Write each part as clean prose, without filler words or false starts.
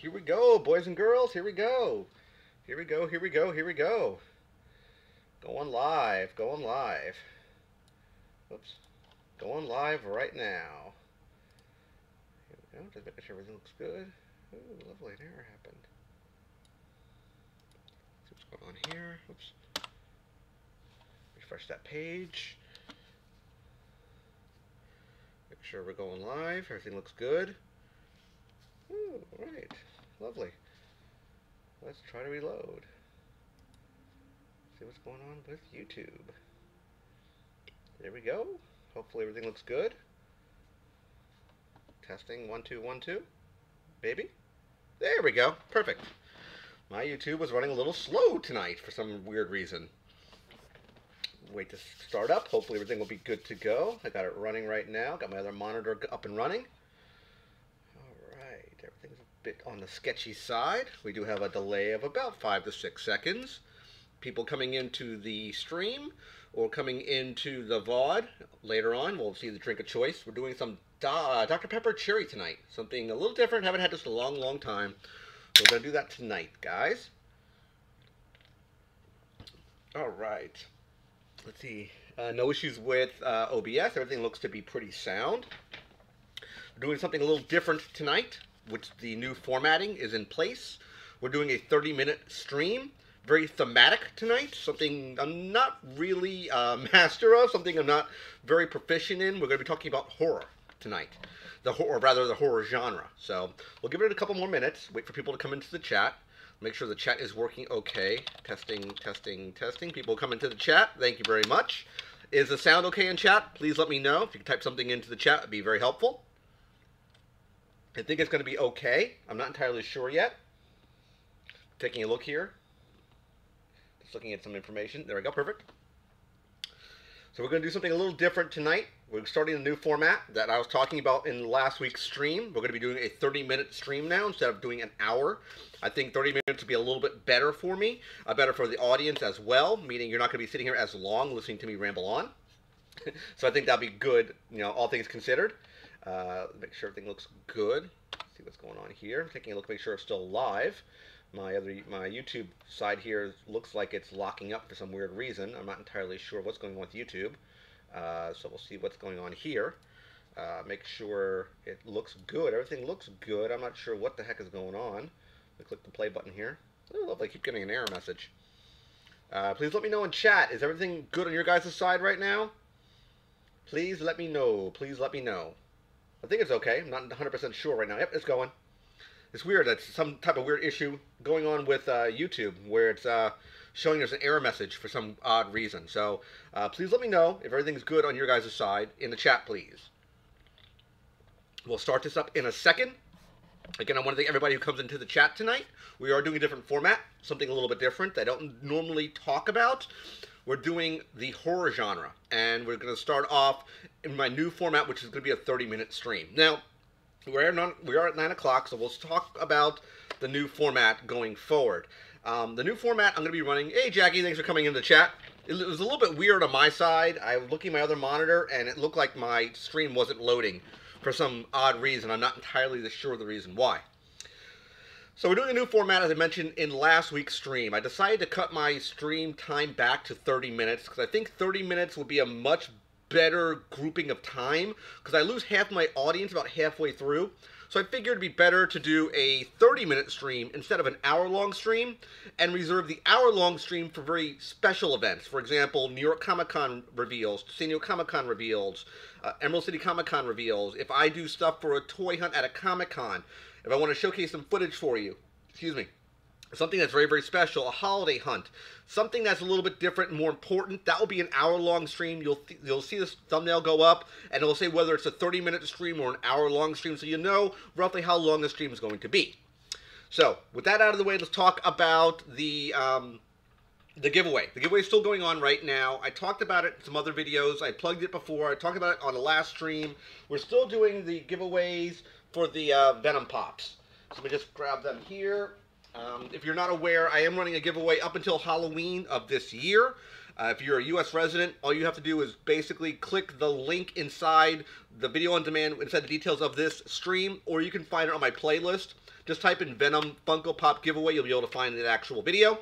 Here we go, boys and girls. Here we go. Here we go. Here we go. Here we go. Going live. Going live. Oops. Going live right now. Here we go. Just making sure everything looks good. Ooh, lovely. An error happened. See what's going on here. Oops. Refresh that page. Make sure we're going live. Everything looks good. Ooh, right. Lovely. Let's try to reload. See what's going on with YouTube. There we go. Hopefully everything looks good. Testing 1 2 1 2. Baby. There we go. Perfect. My YouTube was running a little slow tonight for some weird reason. Wait to start up. Hopefully everything will be good to go. I got it running right now. Got my other monitor up and running. Alright, everything's a bit on the sketchy side. We do have a delay of about 5 to 6 seconds. People coming into the stream or coming into the VOD later on, we'll see the drink of choice. We're doing some Dr. Pepper Cherry tonight. Something a little different. Haven't had this in a long, long time. So we're going to do that tonight, guys. Alright. Let's see. No issues with OBS. Everything looks to be pretty sound. We're doing something a little different tonight, which the new formatting is in place. We're doing a 30-minute stream. Very thematic tonight. Something I'm not really master of. Something I'm not very proficient in. We're going to be talking about horror tonight. Or rather, the horror genre. So we'll give it a couple more minutes. Wait for people to come into the chat. Make sure the chat is working okay. Testing, testing, testing. People come into the chat. Thank you very much. Is the sound okay in chat? Please let me know. If you can type something into the chat, it would be very helpful. I think it's going to be okay. I'm not entirely sure yet. Taking a look here. Just looking at some information. There we go. Perfect. So we're going to do something a little different tonight. We're starting a new format that I was talking about in last week's stream. We're going to be doing a 30-minute stream now instead of doing an hour. I think 30 minutes would be a little bit better for me, better for the audience as well, meaning you're not going to be sitting here as long listening to me ramble on. So I think that'll be good, you know, all things considered. Make sure everything looks good. See what's going on here. Taking a look, make sure it's still live. My YouTube side here looks like it's locking up for some weird reason. I'm not entirely sure what's going on with YouTube. So we'll see what's going on here. Make sure it looks good. Everything looks good. I'm not sure what the heck is going on. Let me click the play button here. Oh, lovely. I keep getting an error message. Please let me know in chat. Is everything good on your guys' side right now? Please let me know. Please let me know. I think it's okay. I'm not 100% sure right now. Yep, it's going. It's weird. That's some type of weird issue going on with YouTube where it's showing there's an error message for some odd reason. So please let me know if everything's good on your guys' side in the chat, please. We'll start this up in a second. Again, I want to thank everybody who comes into the chat tonight. We are doing a different format, something a little bit different that I don't normally talk about. We're doing the horror genre, and we're going to start off in my new format, which is going to be a 30-minute stream. Now, we are at 9 o'clock, so we'll talk about the new format going forward. The new format I'm going to be running... Hey, Jackie, thanks for coming into the chat. It was a little bit weird on my side. I was looking at my other monitor, and it looked like my stream wasn't loading for some odd reason. I'm not entirely sure the reason why. So we're doing a new format, as I mentioned in last week's stream. I decided to cut my stream time back to 30 minutes, because I think 30 minutes would be a much better grouping of time, because I lose half my audience about halfway through. So I figured it'd be better to do a 30-minute stream instead of an hour-long stream, and reserve the hour-long stream for very special events. For example, New York Comic-Con reveals, San Diego Comic-Con reveals, Emerald City Comic-Con reveals, if I do stuff for a toy hunt at a Comic-Con, if I want to showcase some footage for you, excuse me, something that's very, very special, a holiday hunt, something that's a little bit different and more important, that will be an hour-long stream. You'll see this thumbnail go up, and it'll say whether it's a 30-minute stream or an hour-long stream, so you know roughly how long the stream is going to be. So, with that out of the way, let's talk about the giveaway. The giveaway is still going on right now. I talked about it in some other videos. I plugged it before. I talked about it on the last stream. We're still doing the giveaways for the Venom Pops. So let me just grab them here. If you're not aware, I am running a giveaway up until Halloween of this year. If you're a U.S. resident, all you have to do is basically click the link inside the video on demand, inside the details of this stream, or you can find it on my playlist. Just type in Venom Funko Pop giveaway. You'll be able to find the actual video.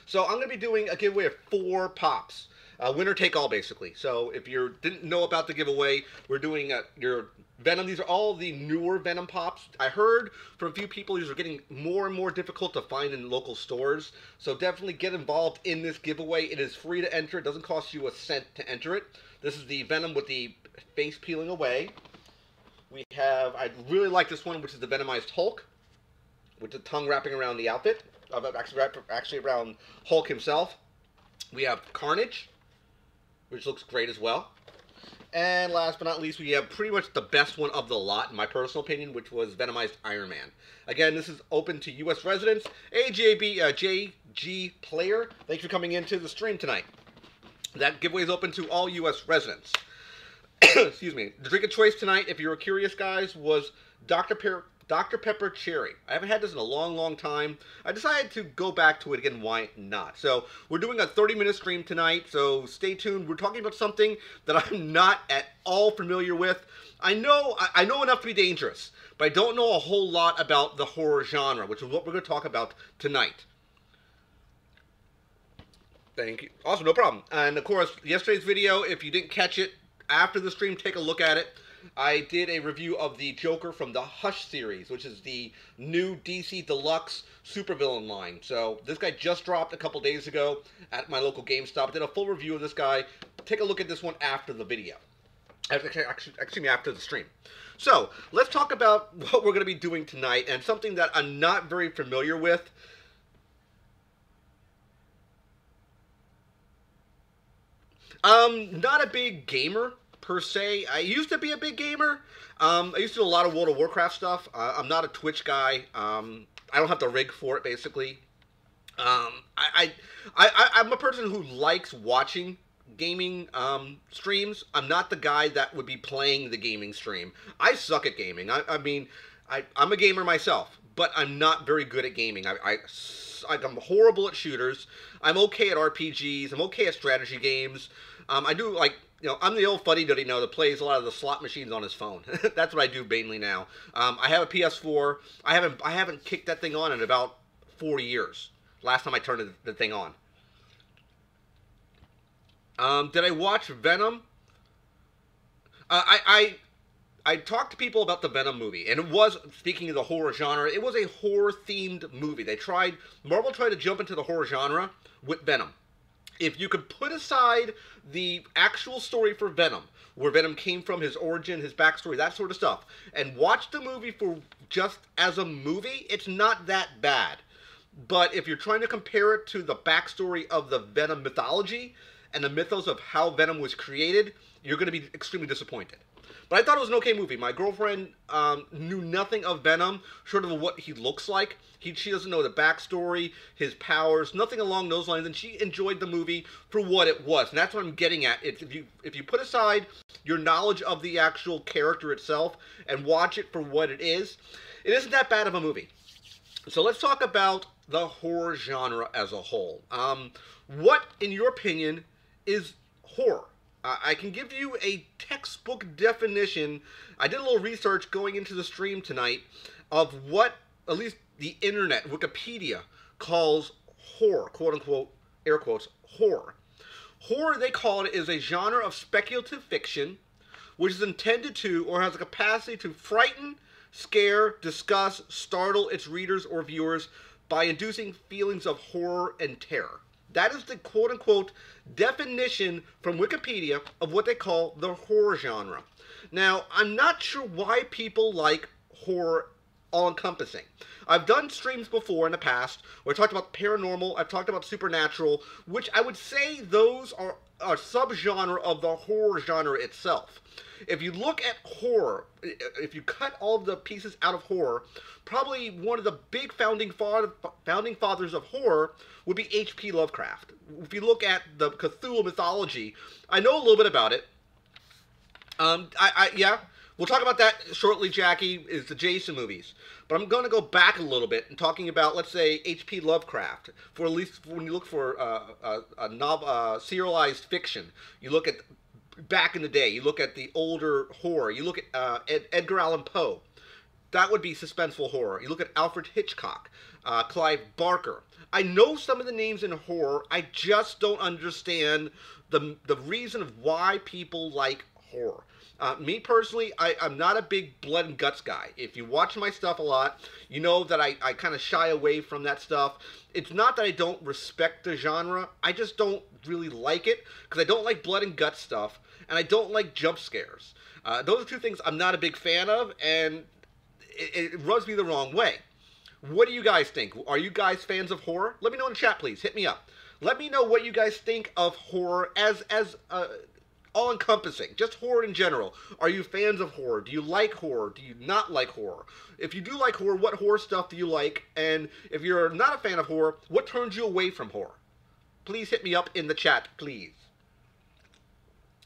So I'm going to be doing a giveaway of 4 pops. Winner take all, basically. So if you didn't know about the giveaway, we're doing your Venom. These are all the newer Venom pops. I heard from a few people these are getting more and more difficult to find in local stores. So definitely get involved in this giveaway. It is free to enter. It doesn't cost you a cent to enter it. This is the Venom with the face peeling away. We have, I really like this one, which is the Venomized Hulk, with the tongue wrapping around the outfit. Actually around Hulk himself. We have Carnage, which looks great as well. And last but not least, we have pretty much the best one of the lot, in my personal opinion, which was Venomized Iron Man. Again, this is open to U.S. residents. JG Player, thanks for coming into the stream tonight. That giveaway is open to all U.S. residents. Excuse me. The drink of choice tonight, if you were curious, guys, was Dr. Pepper Cherry. I haven't had this in a long, long time. I decided to go back to it again. Why not? So we're doing a 30-minute stream tonight, so stay tuned. We're talking about something that I'm not at all familiar with. I know enough to be dangerous, but I don't know a whole lot about the horror genre, which is what we're going to talk about tonight. Thank you. Awesome, no problem. And of course, yesterday's video, if you didn't catch it after the stream, take a look at it. I did a review of the Joker from the Hush series, which is the new DC Deluxe supervillain line. So this guy just dropped a couple days ago at my local GameStop. I did a full review of this guy. Take a look at this one after the video. Actually, after the stream. So let's talk about what we're going to be doing tonight, and something that I'm not very familiar with. Not a big gamer per se. I used to be a big gamer. I used to do a lot of World of Warcraft stuff. I'm not a Twitch guy. I don't have the rig for it, basically. I'm a person who likes watching gaming streams. I'm not the guy that would be playing the gaming stream. I suck at gaming. I'm a gamer myself, but I'm not very good at gaming. I'm horrible at shooters. I'm okay at RPGs. I'm okay at strategy games. I do, like, I'm the old fuddy-duddy now that plays a lot of the slot machines on his phone. That's what I do mainly now. I have a PS4. I haven't kicked that thing on in about 4 years. Last time I turned the thing on. Did I watch Venom? I talked to people about the Venom movie, and it was, speaking of the horror genre, it was a horror-themed movie. Marvel tried to jump into the horror genre with Venom. If you could put aside the actual story for Venom, where Venom came from, his origin, his backstory, that sort of stuff, and watch the movie for just as a movie, it's not that bad. But if you're trying to compare it to the backstory of the Venom mythology and the mythos of how Venom was created, you're going to be extremely disappointed. But I thought it was an okay movie. My girlfriend knew nothing of Venom, short of what he looks like. She doesn't know the backstory, his powers, nothing along those lines, and she enjoyed the movie for what it was. And that's what I'm getting at. If you put aside your knowledge of the actual character itself and watch it for what it isn't that bad of a movie. So let's talk about the horror genre as a whole. What, in your opinion, is horror? I can give you a textbook definition. I did a little research going into the stream tonight of what, at least the internet, Wikipedia, calls horror, quote-unquote, air quotes, horror. Horror, they call it, is a genre of speculative fiction which is intended to, or has a capacity to, frighten, scare, disgust, startle its readers or viewers by inducing feelings of horror and terror. That is the quote-unquote definition from Wikipedia of what they call the horror genre. Now, I'm not sure why people like horror all-encompassing. I've done streams before in the past where I talked about paranormal, I've talked about supernatural, which I would say those are a subgenre of the horror genre itself. If you look at horror, if you cut all of the pieces out of horror, probably one of the big founding fathers of horror would be H.P. Lovecraft. If you look at the Cthulhu mythology, I know a little bit about it. Yeah, we'll talk about that shortly, Jackie, is the Jason movies. But I'm going to go back a little bit and talking about, let's say, H.P. Lovecraft. For at least when you look for serialized fiction, you look at back in the day, you look at the older horror, you look at Edgar Allan Poe. that would be suspenseful horror. You look at Alfred Hitchcock, Clive Barker. I know some of the names in horror. I just don't understand the reason of why people like horror. Me personally, I'm not a big blood and guts guy. If you watch my stuff a lot, you know that I kind of shy away from that stuff. It's not that I don't respect the genre. I just don't really like it because I don't like blood and guts stuff, and I don't like jump scares. Those are two things I'm not a big fan of, and it rubs me the wrong way. What do you guys think? Are you guys fans of horror? Let me know in the chat, please. Hit me up. Let me know what you guys think of horror as all-encompassing, just horror in general. Are you fans of horror? Do you like horror? Do you not like horror? If you do like horror, what horror stuff do you like? And if you're not a fan of horror, what turns you away from horror? Please hit me up in the chat, please.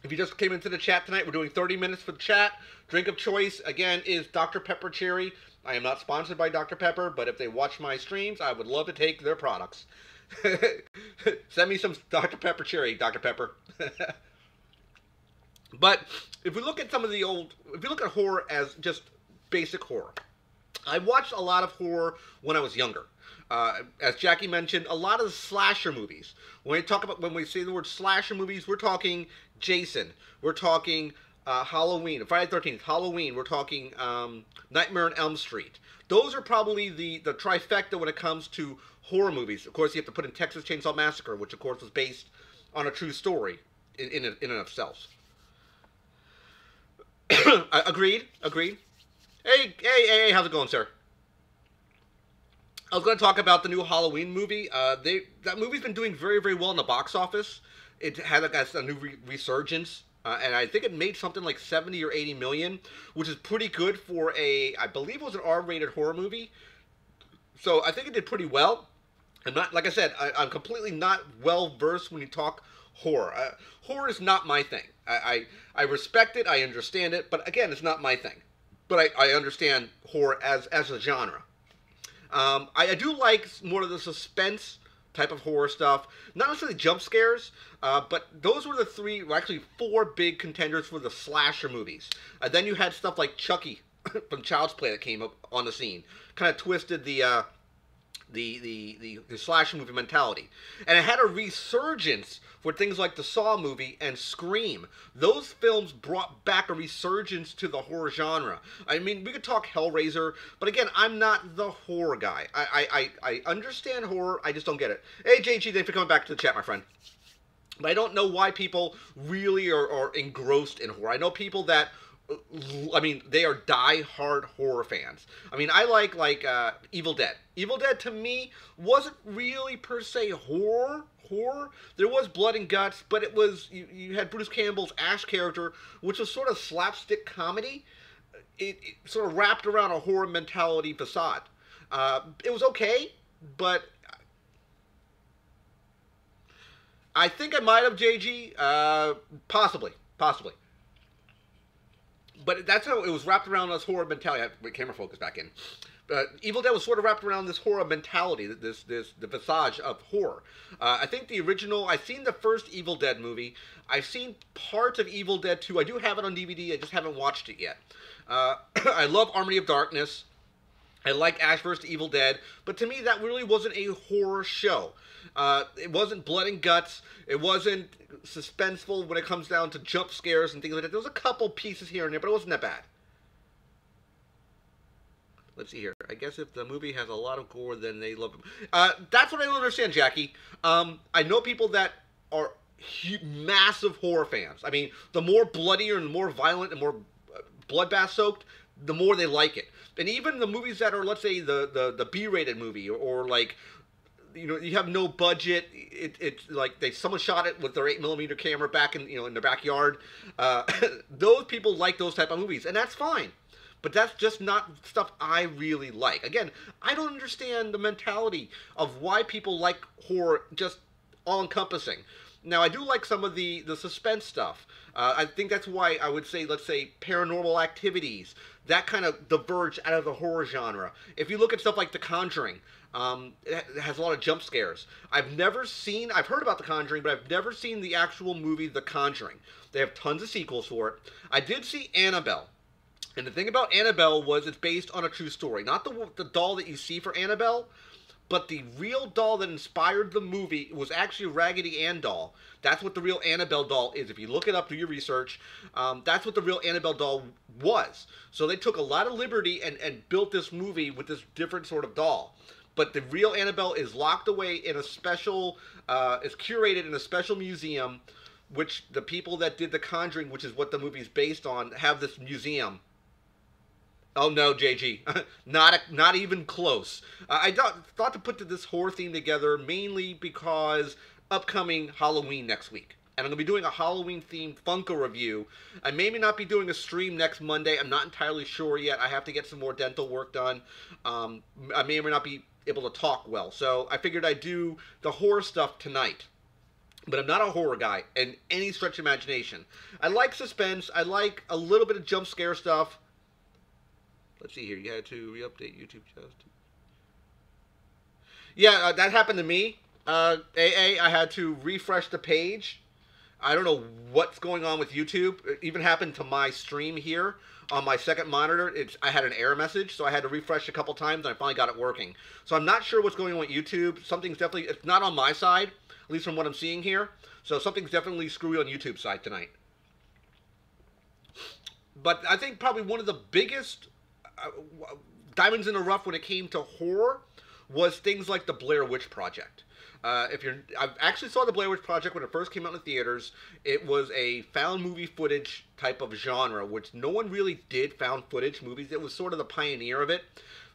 If you just came into the chat tonight, we're doing 30 minutes for the chat. Drink of choice, again, is Dr. Pepper Cherry. I am not sponsored by Dr. Pepper, but if they watch my streams, I would love to take their products. Send me some Dr. Pepper Cherry, Dr. Pepper. But if we look at some of the old, if you look at horror as just basic horror, I watched a lot of horror when I was younger. As Jackie mentioned, a lot of the slasher movies. When we say the word slasher movies, we're talking Jason, we're talking Halloween, Friday the 13th, Halloween, we're talking Nightmare on Elm Street. Those are probably the trifecta when it comes to horror movies. Of course, you have to put in Texas Chainsaw Massacre, which of course was based on a true story in and of itself. Agreed. Hey, how's it going, sir? I was going to talk about the new Halloween movie. That movie's been doing very, very well in the box office. It had a new resurgence, and I think it made something like 70 or 80 million, which is pretty good for I believe it was an R-rated horror movie. So I think it did pretty well. I'm not, like I said, I'm completely not well versed when you talk horror. Horror is not my thing. I respect it, I understand it, but again, it's not my thing. But I understand horror as a genre. I do like more of the suspense type of horror stuff. Not necessarily jump scares, but those were the three, well, actually four big contenders for the slasher movies. Then you had stuff like Chucky from Child's Play that came up on the scene. Kind of twisted the slasher movie mentality. And it had a resurgence for things like the Saw movie and Scream. Those films brought back a resurgence to the horror genre. I mean, we could talk Hellraiser, but again, I'm not the horror guy. I understand horror, I just don't get it. Hey, JG, thanks for coming back to the chat, my friend. But I don't know why people really are engrossed in horror. I know people that, I mean, they are die-hard horror fans. I mean, I like Evil Dead. Evil Dead, to me, wasn't really, per se, horror. There was blood and guts, but it was, you had Bruce Campbell's Ash character, which was sort of slapstick comedy. It sort of wrapped around a horror mentality facade. It was okay, but I think I might have, JG. Possibly. But that's how it was wrapped around this horror mentality. Camera focus back in. Evil Dead was sort of wrapped around this horror mentality, the visage of horror. I think the original, I've seen the first Evil Dead movie. I've seen parts of Evil Dead 2. I do have it on DVD. I just haven't watched it yet. I love Army of Darkness. I like Ash vs. Evil Dead. But to me, that really wasn't a horror show. It wasn't blood and guts. It wasn't suspenseful when it comes down to jump scares and things like that. There was a couple pieces here and there, but it wasn't that bad. Let's see here. I guess if the movie has a lot of gore, then they love it. That's what I don't understand, Jackie. I know people that are massive horror fans. I mean, the more bloodier and more violent and more bloodbath-soaked, the more they like it. And even the movies that are, let's say, the B-rated movie, or like, you know, you have no budget. It's like someone shot it with their 8mm camera back in their backyard. Those people like those type of movies, and that's fine. But that's just not stuff I really like. Again, I don't understand the mentality of why people like horror just all-encompassing. Now, I do like some of the suspense stuff. I think that's why I would say, let's say, Paranormal Activities. That kind of diverged out of the horror genre. If you look at stuff like The Conjuring, it has a lot of jump scares. I've heard about The Conjuring, but I've never seen the actual movie The Conjuring. They have tons of sequels for it. I did see Annabelle. And the thing about Annabelle was it's based on a true story. Not the doll that you see for Annabelle, but the real doll that inspired the movie was actually a Raggedy Ann doll. That's what the real Annabelle doll is. If you look it up, do your research, that's what the real Annabelle doll was. So they took a lot of liberty and built this movie with this different sort of doll. But the real Annabelle is locked away in a special, is curated in a special museum, which the people that did The Conjuring, which is what the movie is based on, have this museum. Oh no, JG, not even close. I thought to put this horror theme together mainly because upcoming Halloween next week, and I'm gonna be doing a Halloween themed Funko review. I may not be doing a stream next Monday. I'm not entirely sure yet. I have to get some more dental work done. I may or may not be able to talk well, so I figured I'd do the horror stuff tonight. But I'm not a horror guy in any stretch of imagination. I like suspense. I like a little bit of jump scare stuff. Let's see here. You had to re-update YouTube just. Yeah, that happened to me. I had to refresh the page. I don't know what's going on with YouTube. It even happened to my stream here on my second monitor. I had an error message, so I had to refresh a couple times, and I finally got it working. So I'm not sure what's going on with YouTube. Something's definitely, it's not on my side, at least from what I'm seeing here. So something's definitely screwy on YouTube side tonight. But I think probably one of the biggest diamonds in the rough when it came to horror was things like the Blair Witch Project. I actually saw the Blair Witch Project when it first came out in the theaters. It was a found movie footage type of genre, which no one really did found footage movies. It was sort of the pioneer of it.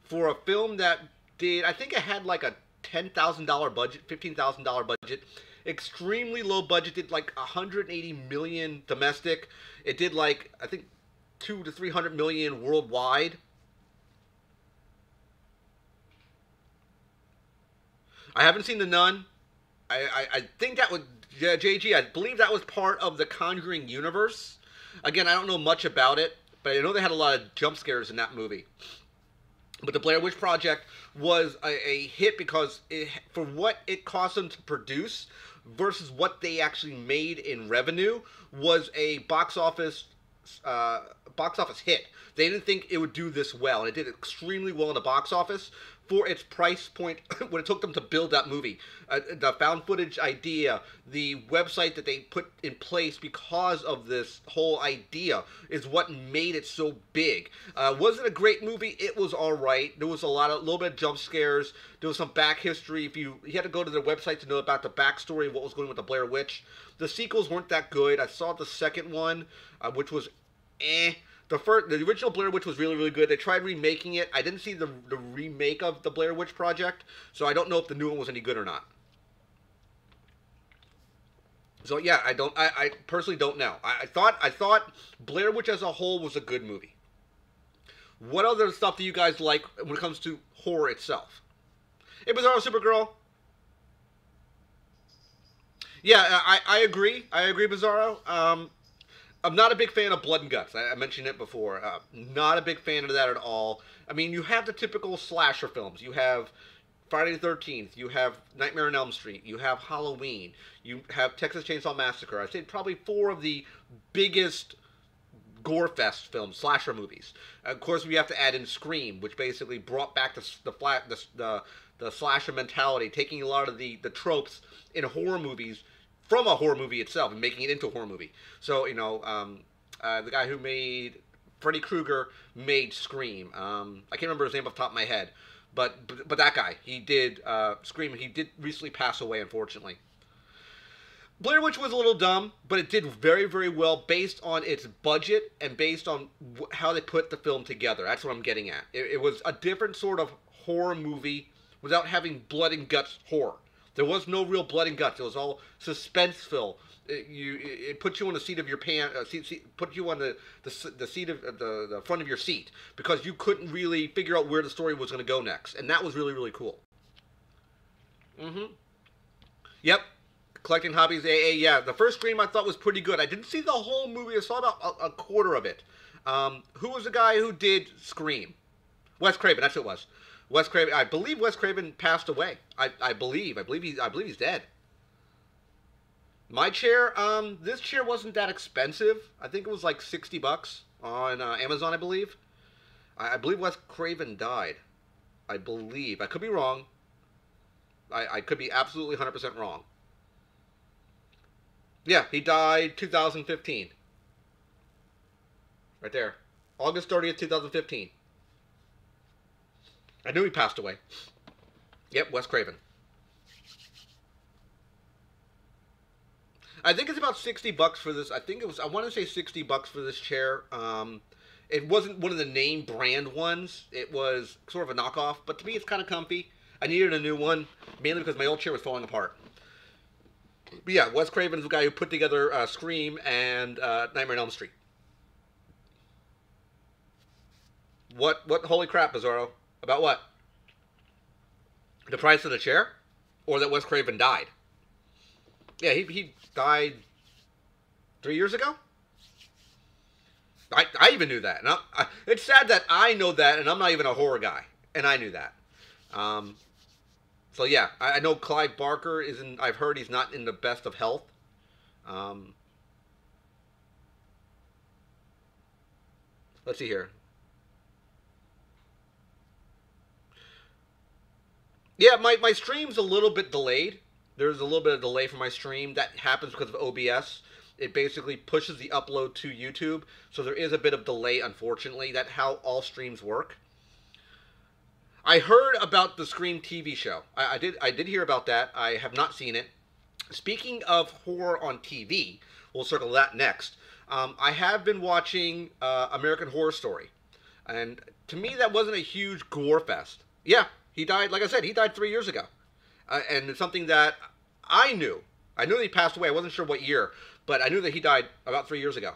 For a film that did, I think it had like a $10,000 budget, $15,000 budget. Extremely low budget, did like 180 million domestic. It did like, I think, 200 to 300 million worldwide. I haven't seen The Nun. I think that would, yeah, JG, I believe that was part of the Conjuring universe. Again, I don't know much about it, but I know they had a lot of jump scares in that movie. But the Blair Witch Project was a hit because for what it cost them to produce versus what they actually made in revenue was a box office hit. They didn't think it would do this well, and it did extremely well in the box office for its price point when it took them to build that movie. The found footage idea, the website that they put in place because of this whole idea is what made it so big. Was it a great movie? It was all right. There was a little bit of jump scares. There was some back history. You had to go to their website to know about the backstory of what was going on with the Blair Witch. The sequels weren't that good. I saw the second one, which was the original Blair Witch was really, really good. They tried remaking it. I didn't see the remake of the Blair Witch Project, so I don't know if the new one was any good or not. So yeah, I personally don't know. I thought Blair Witch as a whole was a good movie. What other stuff do you guys like when it comes to horror itself? Hey, Bizarro Supergirl. Yeah, I agree. I agree, Bizarro. I'm not a big fan of blood and guts. I mentioned it before. Not a big fan of that at all. I mean, you have the typical slasher films. You have Friday the 13th. You have Nightmare on Elm Street. You have Halloween. You have Texas Chainsaw Massacre. I'd say probably 4 of the biggest gore fest films, slasher movies. Of course, we have to add in Scream, which basically brought back the slasher mentality, taking a lot of the tropes in horror movies from a horror movie itself and making it into a horror movie. So, you know, the guy who made Freddy Krueger made Scream. I can't remember his name off the top of my head, but that guy, he did Scream. He did recently pass away, unfortunately. Blair Witch was a little dumb, but it did very, very well based on its budget and based on how they put the film together. That's what I'm getting at. It was a different sort of horror movie without having blood and guts horror. There was no real blood and guts. It was all suspenseful. It put you on the seat of your put you on the seat of the front of your seat because you couldn't really figure out where the story was going to go next, and that was really, really cool. Yep. Collecting hobbies, AA. Yeah, the first Scream I thought was pretty good. I didn't see the whole movie. I saw about a quarter of it. Who was the guy who did Scream? Wes Craven. That's who it was. Wes Craven. I believe Wes Craven passed away. I believe he's dead. My chair. This chair wasn't that expensive. I think it was like $60. on Amazon, I believe. I believe Wes Craven died. I believe. I could be wrong. I could be absolutely 100% wrong. Yeah, he died 2015. Right there. August 30th, 2015. I knew he passed away. Yep, Wes Craven. I think it's about $60 for this. I think it was. I want to say $60 for this chair. It wasn't one of the name brand ones. It was sort of a knockoff. But to me, it's kind of comfy. I needed a new one, mainly because my old chair was falling apart. But yeah, Wes Craven's the guy who put together Scream and Nightmare on Elm Street. What? What? Holy crap, Bizarro! About what? The price of the chair, or that Wes Craven died? Yeah, he died 3 years ago. I even knew that. And it's sad that I know that, and I'm not even a horror guy, and I knew that. Um, so yeah, I know Clive Barker isn't. I've heard he's not in the best of health. Um, let's see here. Yeah, my stream's a little bit delayed. There's a little bit of delay for my stream. That happens because of OBS. It basically pushes the upload to YouTube, so there is a bit of delay, unfortunately. That's how all streams work. I heard about the Scream TV show. I did hear about that. I have not seen it. Speaking of horror on TV, we'll circle that next. I have been watching American Horror Story, and to me that wasn't a huge gore fest. Yeah, he died. Like I said, he died 3 years ago, and it's something that I knew. I knew that he passed away. I wasn't sure what year, but I knew that he died about 3 years ago.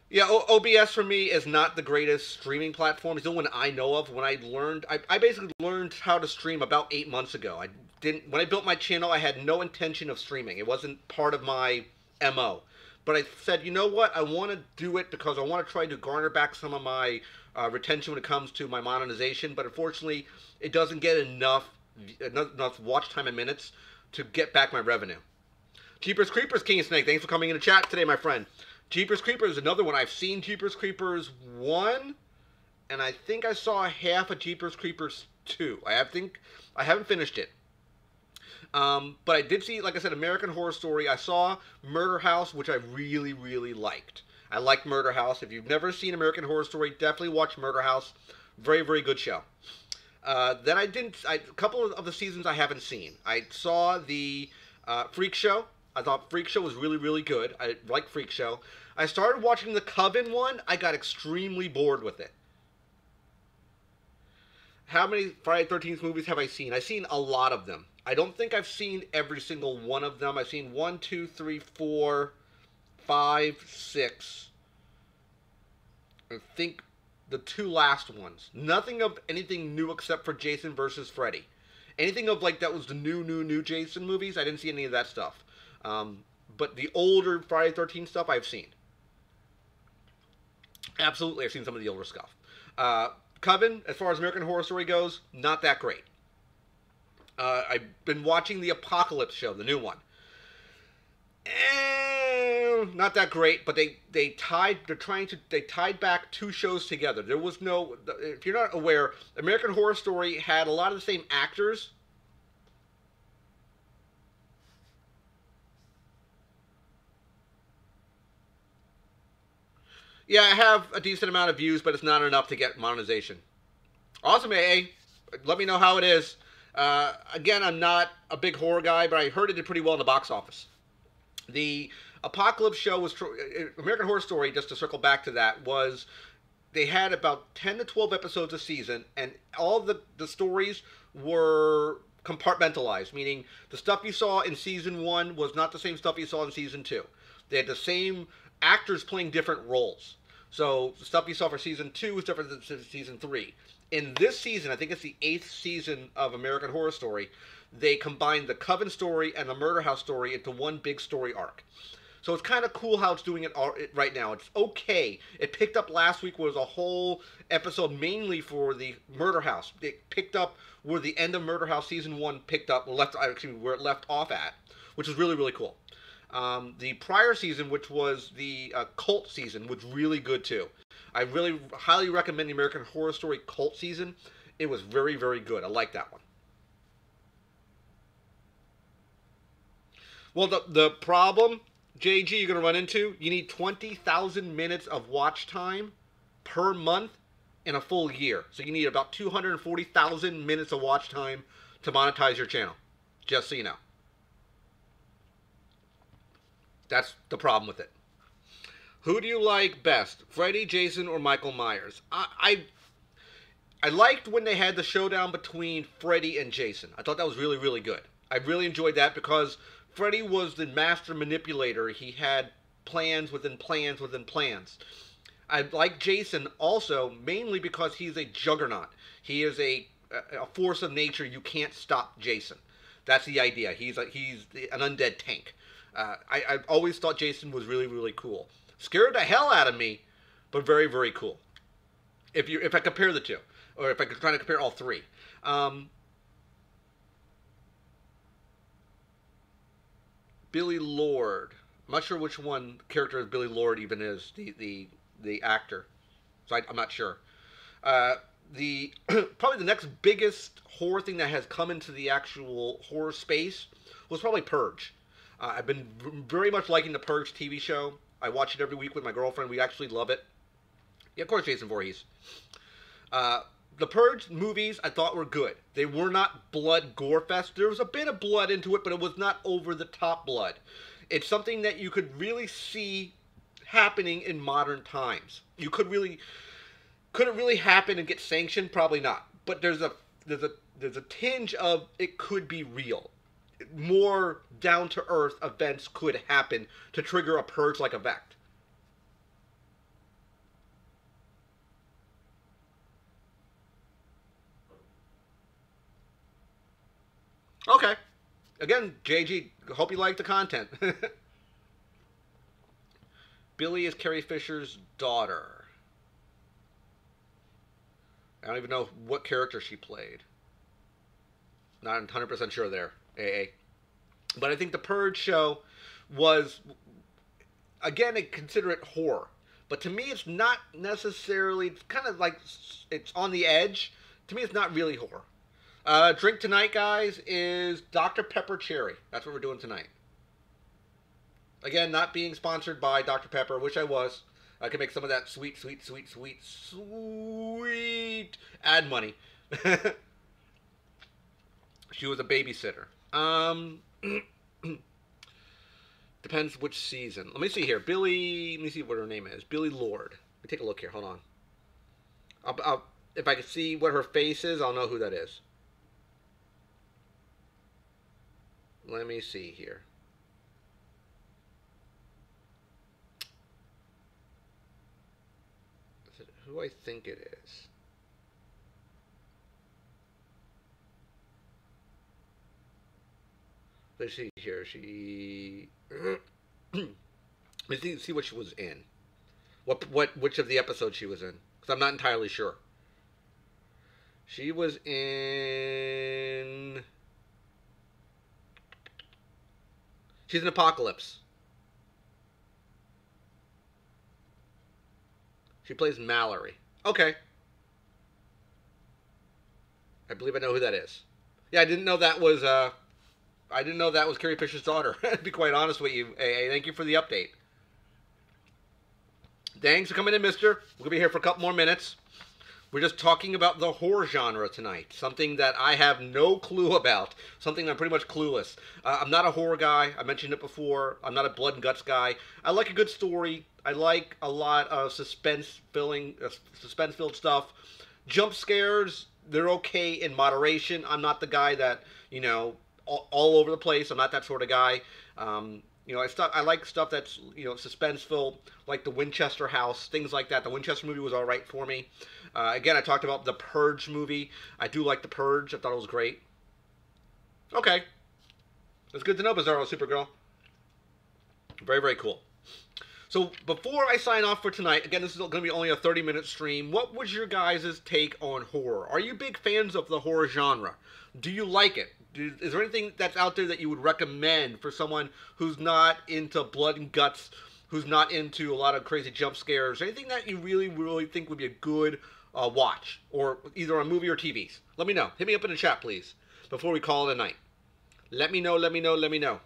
Yeah, OBS for me is not the greatest streaming platform. It's the one I know of. When I basically learned how to stream about 8 months ago. When I built my channel, I had no intention of streaming. It wasn't part of my MO. But I said, you know what? I want to do it because I want to try to garner back some of my retention when it comes to my monetization. But unfortunately, it doesn't get enough watch time and minutes to get back my revenue. Jeepers Creepers, King of Snake, thanks for coming in the chat today, my friend. Jeepers Creepers is another one. I've seen Jeepers Creepers 1, and I think I saw half of Jeepers Creepers 2. I haven't finished it. But I did see, like I said, American Horror Story. I saw Murder House, which I really, really liked. I liked Murder House. If you've never seen American Horror Story, definitely watch Murder House. Very, very good show. Then a couple of the seasons I haven't seen. I saw the Freak Show. I thought Freak Show was really, really good. I like Freak Show. I started watching the Coven one. I got extremely bored with it. How many Friday the 13th movies have I seen? I've seen a lot of them. I don't think I've seen every single one of them. I've seen 1, 2, 3, 4, 5, 6. I think the 2 last ones. Nothing of anything new except for Jason versus Freddy. Anything of like that was the new Jason movies. I didn't see any of that stuff. But the older Friday the 13th stuff I've seen. Absolutely, I've seen some of the older stuff. Coven, as far as American Horror Story goes, not that great. I've been watching the Apocalypse show, the new one. Not that great, but they tied back 2 shows together. There was no, if you're not aware, American Horror Story had a lot of the same actors. Yeah, I have a decent amount of views, but it's not enough to get monetization. Awesome, AA. Let me know how it is. Again, I'm not a big horror guy, but I heard it did pretty well in the box office. The Apocalypse show was American Horror Story. Just to circle back to that, was they had about 10 to 12 episodes a season, and all the stories were compartmentalized, meaning the stuff you saw in season 1 was not the same stuff you saw in season 2. They had the same actors playing different roles. So the stuff you saw for season 2 was different than season 3. In this season, I think it's the 8th season of American Horror Story, they combined the Coven story and the Murder House story into one big story arc. So it's kind of cool how it's doing it right now. It's okay. It picked up last week, was a whole episode mainly for the Murder House. It picked up where the end of Murder House season 1 picked up, where it left off at, which was really, really cool. The prior season, which was the cult season, was really good too. I really highly recommend the American Horror Story cult season. It was very, very good. I like that one. Well, the problem, JG, you're going to run into, you need 20,000 minutes of watch time per month in a full year. So you need about 240,000 minutes of watch time to monetize your channel. Just so you know. That's the problem with it. Who do you like best, Freddy, Jason, or Michael Myers? I liked when they had the showdown between Freddy and Jason. I thought that was really, really good. I really enjoyed that because Freddy was the master manipulator. He had plans within plans within plans. I like Jason also mainly because he's a juggernaut. He is a force of nature. You can't stop Jason. That's the idea. He's an undead tank. I've always thought Jason was really, really cool. Scared the hell out of me, but very, very cool. If I compare the two, or if I could try to compare all three. Billy Lord. I'm not sure which one character Billy Lord even is, the actor. So I'm not sure. The probably the next biggest horror thing that has come into the actual horror space was probably Purge. I've been very much liking the Purge TV show. I watch it every week with my girlfriend. We actually love it. Yeah, of course, Jason Voorhees. The Purge movies I thought were good. They were not blood gore fest. There was a bit of blood into it, but it was not over the top blood. It's something that you could really see happening in modern times. Could it really happen and get sanctioned? Probably not. But there's a tinge of it could be real. More down to earth events could happen to trigger a purge like effect. Okay. Again, JG, hope you like the content. Billy is Carrie Fisher's daughter. I don't even know what character she played. Not 100% sure there, AA. But I think the Purge show was, again, I consider it horror. But to me, it's not necessarily, it's kind of like, it's on the edge. To me, it's not really horror. Drink tonight, guys, is Dr. Pepper Cherry. That's what we're doing tonight. Again, not being sponsored by Dr. Pepper. Wish I was. I could make some of that sweet, sweet, sweet, sweet, sweet ad money. She was a babysitter. Depends which season. Let me see here. Let me see what her name is. Billy Lord. Let me take a look here. Hold on. If I can see what her face is, I'll know who that is. Let me see here. Is it who I think it is? Let's see here. Let's see what she was in. Which of the episodes she was in? Because I'm not entirely sure. She was in. She's in Apocalypse. She plays Mallory. Okay. I believe I know who that is. Yeah, I didn't know that was Carrie Fisher's daughter. To be quite honest with you, AA. Thank you for the update. Thanks for coming in, mister. We're going to be here for a couple more minutes. We're just talking about the horror genre tonight. Something that I have no clue about. Something I'm pretty much clueless. I'm not a horror guy. I mentioned it before. I'm not a blood and guts guy. I like a good story. I like a lot of suspense-filled stuff. Jump scares, they're okay in moderation. I'm not the guy that, all over the place. I'm not that sort of guy. I like stuff that's, suspenseful, like the Winchester House, things like that. The Winchester movie was all right for me. Again, I talked about the Purge movie. I do like the Purge. I thought it was great. Okay. It's good to know, Bizarro Supergirl. Very, very cool. So before I sign off for tonight, again, this is going to be only a 30-minute stream. What was your guys' take on horror? Are you big fans of the horror genre? Do you like it? Is there anything that's out there that you would recommend for someone who's not into blood and guts, who's not into a lot of crazy jump scares? Anything that you really, really think would be a good watch, or either on movie or TVs? Let me know. Hit me up in the chat, please, before we call it a night. Let me know, let me know, let me know.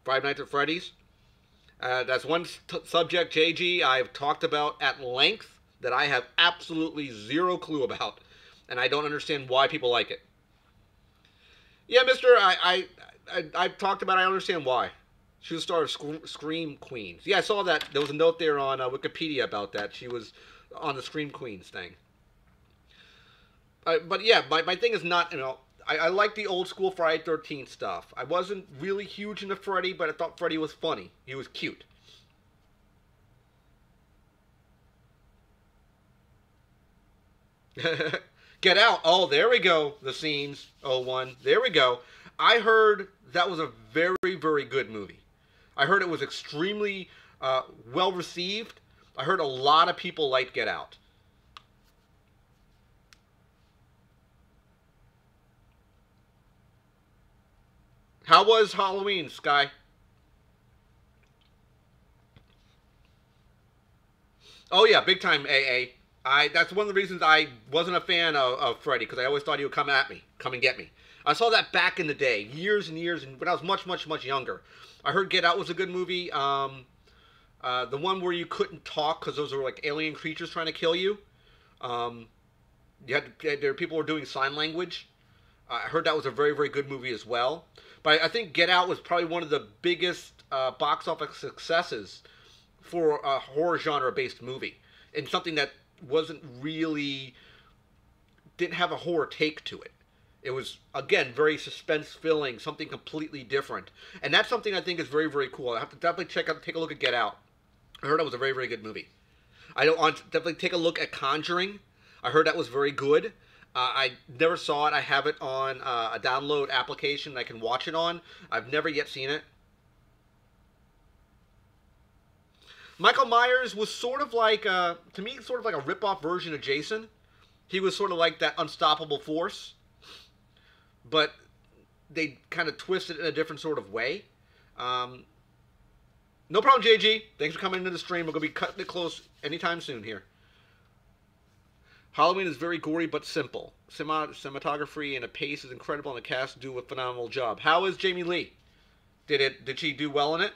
Five Nights at Freddy's. That's one subject, JG, I've talked about at length that I have absolutely zero clue about, and I don't understand why people like it. Yeah, mister, I've talked about it. I understand why. She was a star of Scream Queens. Yeah, I saw that. There was a note there on Wikipedia about that. She was on the Scream Queens thing. But yeah, my thing is not, I like the old school Friday 13th stuff. I wasn't really huge into Freddy, but I thought Freddy was funny. He was cute. Get Out. Oh, there we go. The Scenes. 01. There we go. I heard that was a very, very good movie. I heard it was extremely well received. I heard a lot of people liked Get Out. How was Halloween, Sky? Oh yeah, big time AA. That's one of the reasons I wasn't a fan of Freddy, because I always thought he would come at me, come and get me. I saw that back in the day, years and years, and when I was much, much, much younger. I heard Get Out was a good movie. The one where you couldn't talk because those were like alien creatures trying to kill you. Um, people were doing sign language. I heard that was a very, very good movie as well. But I think Get Out was probably one of the biggest box office successes for a horror genre-based movie, and something that wasn't really, didn't have a horror take to it. It was, again, very suspense-filling, something completely different. And that's something I think is very, very cool. I have to definitely take a look at Get Out. I heard that was a very, very good movie. I don't want to definitely take a look at Conjuring. I heard that was very good. I never saw it. I have it on a download application I can watch it on. I've never yet seen it. Michael Myers was sort of like, to me, sort of like a rip-off version of Jason. He was sort of like that unstoppable force, but they kind of twisted it in a different sort of way. No problem, JG. Thanks for coming into the stream. We're going to be cutting it close anytime soon here. Halloween is very gory but simple. Cinematography and the pace is incredible, and the cast do a phenomenal job. How is Jamie Lee? Did she do well in it?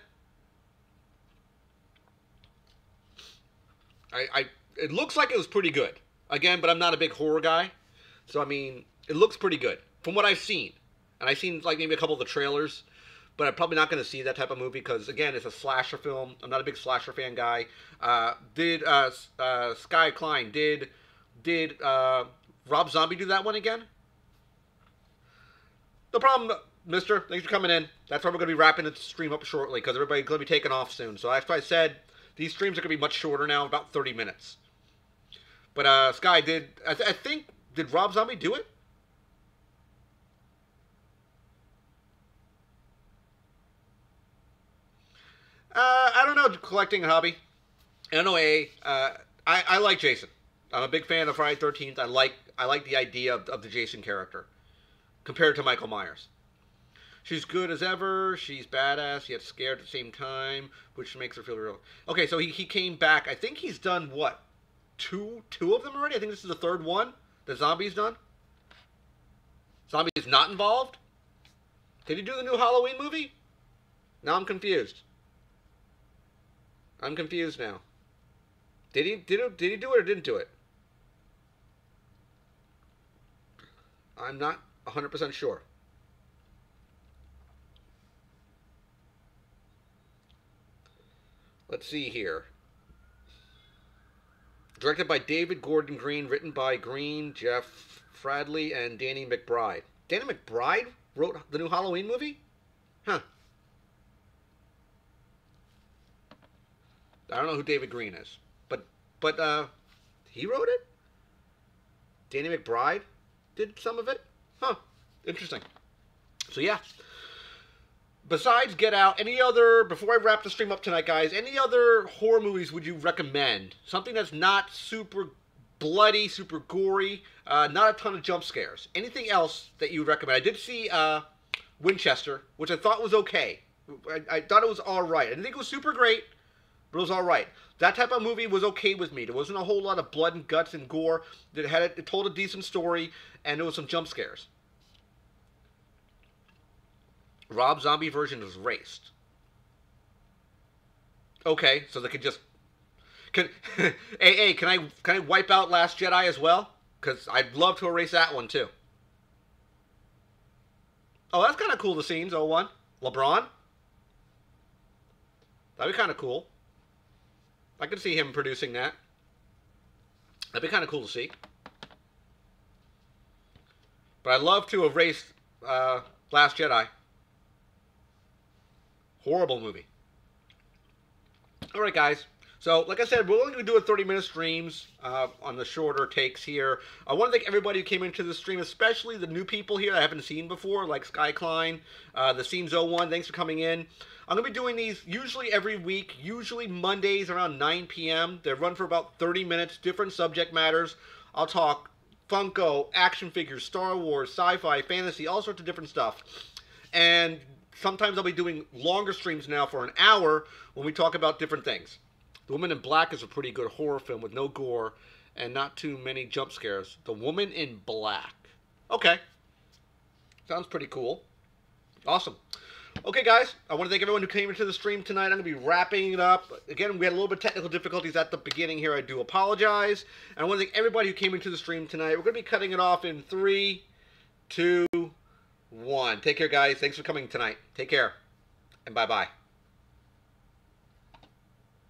It looks like it was pretty good. Again, but I'm not a big horror guy. So, I mean, it looks pretty good from what I've seen. And I've seen, like, maybe a couple of the trailers. But I'm probably not going to see that type of movie because, again, it's a slasher film. I'm not a big slasher fan guy. Sky Klein, did Rob Zombie do that one again? No problem, mister. Thanks for coming in. That's why we're going to be wrapping the stream up shortly because everybody's going to be taking off soon. So that's why I said these streams are going to be much shorter now, about 30 minutes. But Sky, I think, did Rob Zombie do it? I don't know, collecting hobby. NOA, I like Jason. I'm a big fan of Friday 13th. I like the idea of the Jason character compared to Michael Myers. She's good as ever. She's badass yet scared at the same time, which makes her feel real. Okay, so he came back. I think he's done what? Two of them already? I think this is the third one that Zombie's done. Zombie's not involved? Did he do the new Halloween movie? Now I'm confused. I'm confused now. Did he do it or didn't do it? I'm not 100% sure. Let's see here. Directed by David Gordon Green, written by Green, Jeff Fradley, and Danny McBride. Danny McBride wrote the new Halloween movie? Huh. I don't know who David Green is. But he wrote it? Danny McBride did some of it? Huh. Interesting. So yeah. besides Get Out, any other, before I wrap the stream up tonight, guys, any other horror movies would you recommend? Something that's not super bloody, super gory, not a ton of jump scares. Anything else that you would recommend? I did see Winchester, which I thought was okay. I thought it was all right. I didn't think it was super great, but it was all right. That type of movie was okay with me. There wasn't a whole lot of blood and guts and gore. It told a decent story, and there was some jump scares. Rob Zombie version was Raced. Okay, so they could just hey, can I wipe out Last Jedi as well? Because I'd love to erase that one too. Oh, that's kind of cool. The scenes 01 LeBron. That'd be kind of cool. I could see him producing that. That'd be kind of cool to see. But I'd love to erase Last Jedi. Horrible movie. Alright, guys. So, like I said, we're only going to do a 30-minute streams on the shorter takes here. I want to thank everybody who came into the stream, especially the new people here I haven't seen before, like Sky Klein, the Scenes 01. Thanks for coming in. I'm going to be doing these usually every week, usually Mondays around 9 p.m. They run for about 30 minutes, different subject matters. I'll talk Funko, action figures, Star Wars, sci-fi, fantasy, all sorts of different stuff. And sometimes I'll be doing longer streams now for an hour when we talk about different things. The Woman in Black is a pretty good horror film with no gore and not too many jump scares. The Woman in Black. Okay. Sounds pretty cool. Awesome. Okay, guys, I want to thank everyone who came into the stream tonight. I'm going to be wrapping it up. Again, we had a little bit of technical difficulties at the beginning here. I do apologize. And I want to thank everybody who came into the stream tonight. We're going to be cutting it off in 3, 2, 1. Take care, guys. Thanks for coming tonight. Take care, and bye-bye.